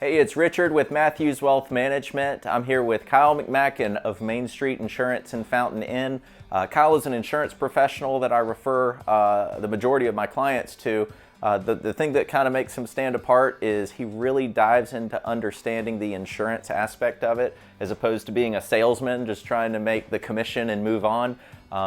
Hey, it's Richard with Matthews Wealth Management. I'm here with Kyle McMackin of Main Street Insurance in Fountain Inn. Kyle is an insurance professional that I refer the majority of my clients to. The thing that kind of makes him stand apart is he really dives into understanding the insurance aspect of it, as opposed to being a salesman just trying to make the commission and move on.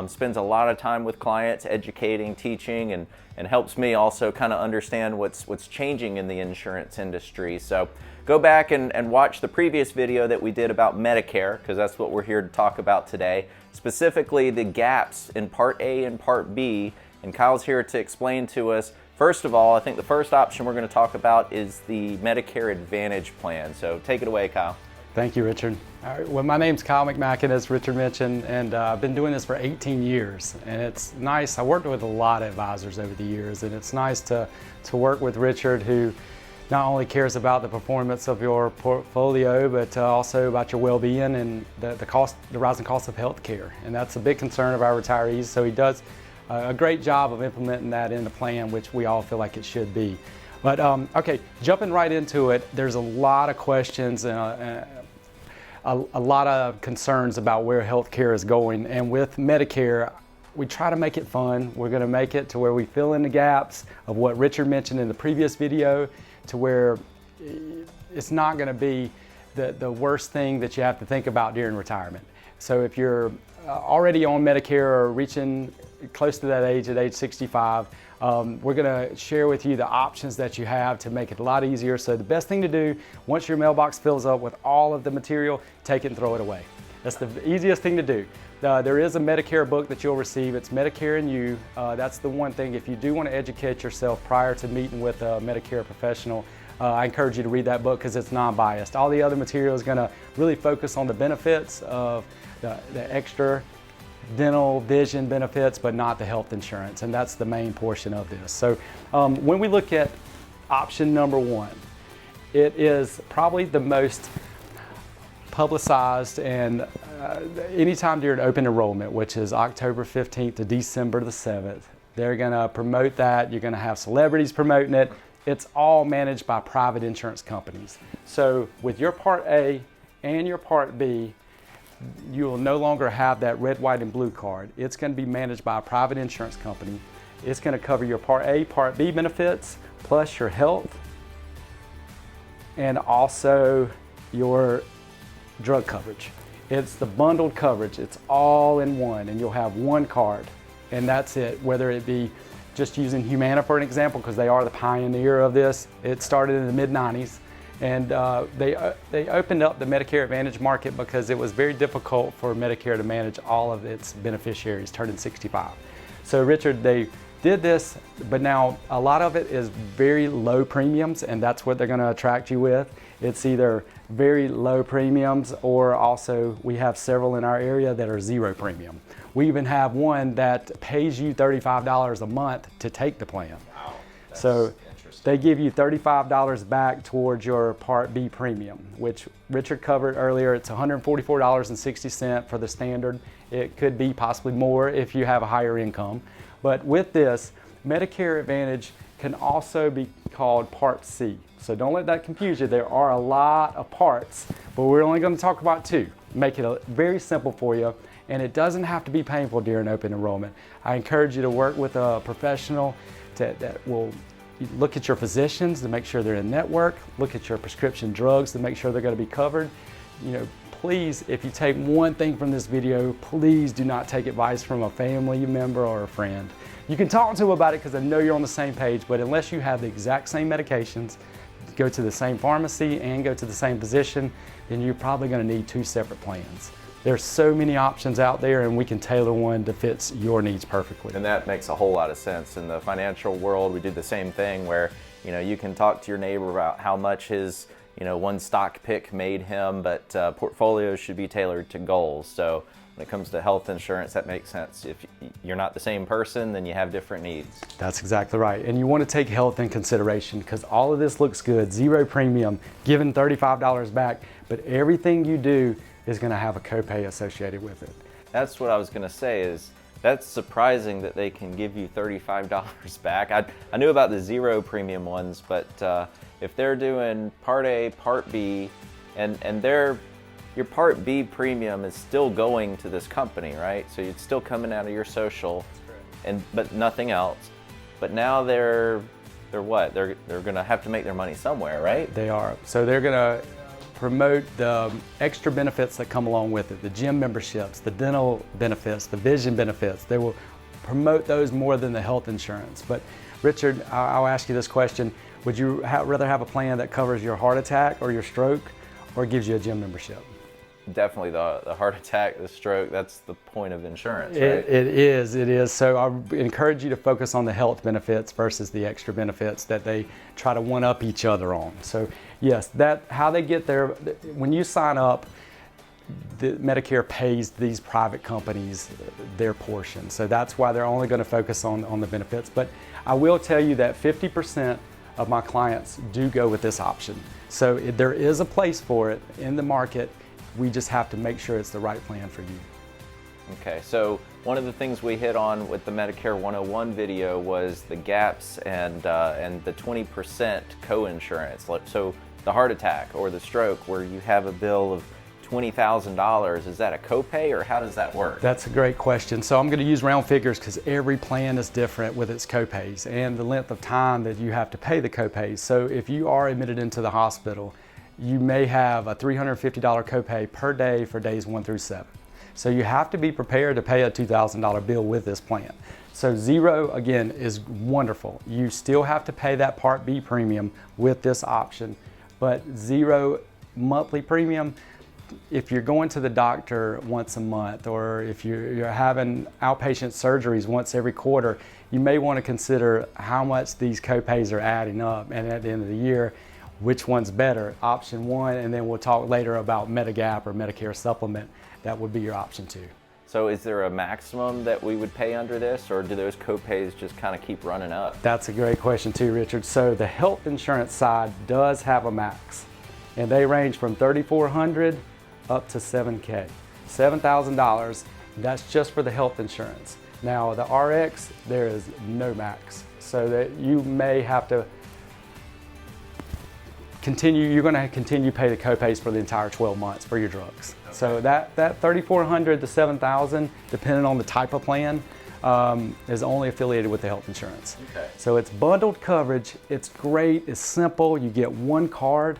Spends a lot of time with clients, educating, teaching, and helps me also kind of understand what's changing in the insurance industry. So go back and watch the previous video that we did about Medicare, because that's what we're here to talk about today, specifically the gaps in Part A and Part B. And Kyle's here to explain to us, first of all, I think the first option we're going to talk about is the Medicare Advantage plan. So take it away, Kyle. Thank you, Richard. All right, well, my name's Kyle McMackin, as Richard mentioned, and I've been doing this for 18 years. And it's nice, I worked with a lot of advisors over the years, and it's nice to work with Richard, who not only cares about the performance of your portfolio, but also about your well-being and the rising cost of health care. And that's a big concern of our retirees, so he does a great job of implementing that in the plan, which we all feel like it should be. But okay, jumping right into it, there's a lot of questions and a lot of concerns about where healthcare is going. And with Medicare, we try to make it fun. We're going to make it to where we fill in the gaps of what Richard mentioned in the previous video, to where it's not going to be the worst thing that you have to think about during retirement. So if you're already on Medicare or reaching close to that age, at age 65, we're going to share with you the options that you have to make it a lot easier. So the best thing to do, once your mailbox fills up with all of the material, take it and throw it away. That's the easiest thing to do. There is a Medicare book that you'll receive. It's Medicare and You. That's the one thing. If you do want to educate yourself prior to meeting with a Medicare professional, I encourage you to read that book because it's non-biased. All the other material is going to really focus on the benefits of the extra dental, vision benefits, but not the health insurance, and that's the main portion of this. So when we look at option number one, it is probably the most publicized, and anytime during open enrollment, which is October 15th to December the 7th, they're going to promote that. You're going to have celebrities promoting it. It's all managed by private insurance companies. So with your Part A and your Part B, you will no longer have that red, white, and blue card. It's going to be managed by a private insurance company. It's going to cover your Part A, Part B benefits, plus your health, and also your drug coverage. It's the bundled coverage. It's all in one, and you'll have one card, and that's it. Whether it be just using Humana for an example, because they are the pioneer of this. It started in the mid-90s. And they opened up the Medicare Advantage market because it was very difficult for Medicare to manage all of its beneficiaries turning 65. So Richard, they did this, but now a lot of it is very low premiums, and that's what they're going to attract you with. It's either very low premiums, or also we have several in our area that are zero premium. We even have one that pays you $35 a month to take the plan. Wow. So they give you $35 back towards your Part B premium, which Richard covered earlier. It's $144.60 for the standard. It could be possibly more if you have a higher income. But with this, Medicare Advantage can also be called Part C. So don't let that confuse you. There are a lot of parts, but we're only going to talk about two. Make it very simple for you, and it doesn't have to be painful during open enrollment. I encourage you to work with a professional that will look at your physicians to make sure they're in network, look at your prescription drugs to make sure they're going to be covered. You know, please, if you take one thing from this video, please do not take advice from a family member or a friend. You can talk to them about it because I know you're on the same page, but unless you have the exact same medications, go to the same pharmacy and go to the same physician, then you're probably going to need two separate plans. There's so many options out there, and we can tailor one that fits your needs perfectly. And that makes a whole lot of sense. In the financial world, we do the same thing where, you know, you can talk to your neighbor about how much his, you know, one stock pick made him, but portfolios should be tailored to goals. So when it comes to health insurance, that makes sense. If you're not the same person, then you have different needs. That's exactly right. And you want to take health in consideration, because all of this looks good. Zero premium, giving $35 back, but everything you do is going to have a copay associated with it. That's what I was going to say, is that's surprising that they can give you $35 back. I knew about the zero premium ones, but if they're doing Part A, Part B, and your Part B premium is still going to this company, right? So it's still coming out of your social, but nothing else. But now they're what? They're going to have to make their money somewhere, right? They are. So they're going to promote the extra benefits that come along with it, the gym memberships, the dental benefits, the vision benefits. They will promote those more than the health insurance. But Richard, I'll ask you this question. Would you rather have a plan that covers your heart attack or your stroke, or gives you a gym membership? Definitely the heart attack, the stroke, that's the point of insurance, right? It is. So I encourage you to focus on the health benefits versus the extra benefits that they try to one up each other on. So yes, how they get there, when you sign up, the Medicare pays these private companies their portion. So that's why they're only going to focus on the benefits. But I will tell you that 50% of my clients do go with this option. So there is a place for it in the market. We just have to make sure it's the right plan for you. Okay, so one of the things we hit on with the Medicare 101 video was the gaps and the 20% co-insurance. So the heart attack or the stroke where you have a bill of $20,000, is that a copay or how does that work? That's a great question. So I'm going to use round figures because every plan is different with its copays and the length of time that you have to pay the copays. So if you are admitted into the hospital, you may have a $350 copay per day for days 1 through 7. So you have to be prepared to pay a $2,000 bill with this plan. So zero, again, is wonderful. You still have to pay that Part B premium with this option, but zero monthly premium, if you're going to the doctor once a month or if you're having outpatient surgeries once every quarter, you may want to consider how much these copays are adding up, and at the end of the year, which one's better, option one, and then we'll talk later about Medigap or Medicare supplement. That would be your option 2. So is there a maximum that we would pay under this, or do those copays just kind of keep running up? That's a great question too, Richard. So the health insurance side does have a max, and they range from $3,400 up to $7,000. $7,000, that's just for the health insurance. Now the RX, there is no max, so that you may have to you're going to continue to pay the copays for the entire 12 months for your drugs. Okay. So that $3,400 to $7,000, depending on the type of plan, is only affiliated with the health insurance. Okay. So it's bundled coverage, it's great, it's simple, you get one card,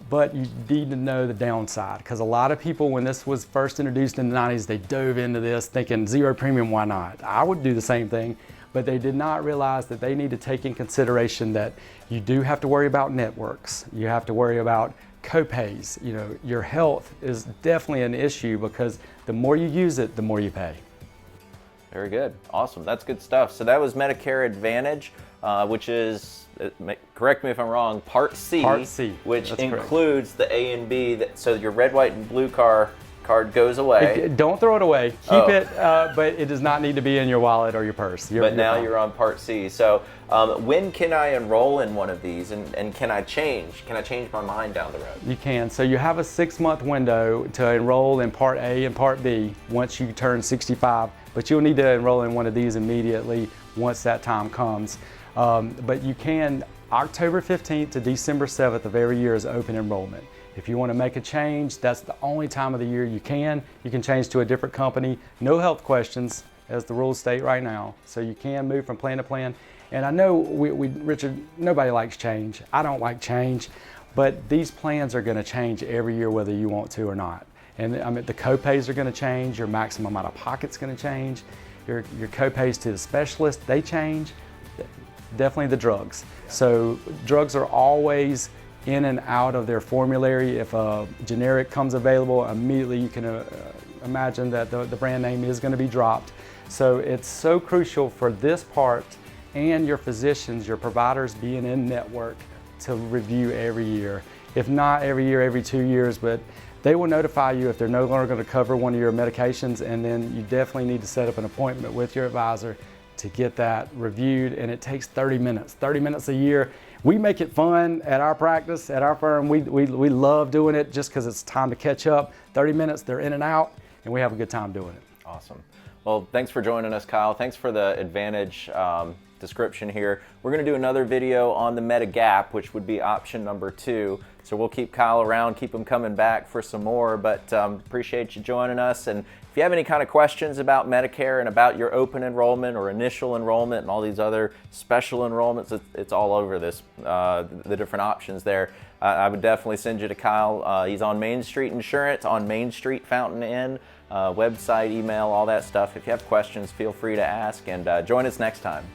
but you need to know the downside, because a lot of people, when this was first introduced in the 90s, they dove into this thinking zero premium, why not? I would do the same thing, but they did not realize that they need to take in consideration that you do have to worry about networks. You have to worry about copays. You know, your health is definitely an issue because the more you use it, the more you pay. Very good. Awesome. That's good stuff. So that was Medicare Advantage, which is, correct me if I'm wrong, Part C. Part C. Which That's includes the A and B. So your red, white, and blue card goes away. Don't throw it away. Keep it, but it does not need to be in your wallet or your purse. But now you're on Part C. So when can I enroll in one of these, and can I change? Can I change my mind down the road? You can. So you have a 6-month window to enroll in Part A and Part B once you turn 65, but you'll need to enroll in one of these immediately once that time comes. But you can, October 15th to December 7th of every year is open enrollment. If you want to make a change, that's the only time of the year you can. You can change to a different company. No health questions, as the rules state right now. So you can move from plan to plan. And I know, Richard, nobody likes change. I don't like change. But these plans are going to change every year whether you want to or not. And I mean, the copays are going to change. Your maximum out of pocket's going to change. Your copays to the specialist, they change. Definitely the drugs. So drugs are always in and out of their formulary. If a generic comes available, immediately you can imagine that the brand name is going to be dropped. So it's so crucial for this part and your physicians, your providers being in network to review every year. If not every year, every 2 years, but they will notify you if they're no longer going to cover one of your medications, and then you definitely need to set up an appointment with your advisor to get that reviewed, and it takes 30 minutes. 30 minutes a year. We make it fun at our practice, at our firm. We love doing it just because it's time to catch up. 30 minutes, they're in and out, and we have a good time doing it. Awesome. Well, thanks for joining us, Kyle. Thanks for the Advantage description here. We're going to do another video on the Medigap, which would be option number 2. So we'll keep Kyle around, keep him coming back for some more, but appreciate you joining us. And if you have any kind of questions about Medicare and about your open enrollment or initial enrollment and all these other special enrollments, it's all over this, the different options there. I would definitely send you to Kyle. He's on Main Street Insurance, on Main Street Fountain Inn, website, email, all that stuff. If you have questions, feel free to ask, and join us next time.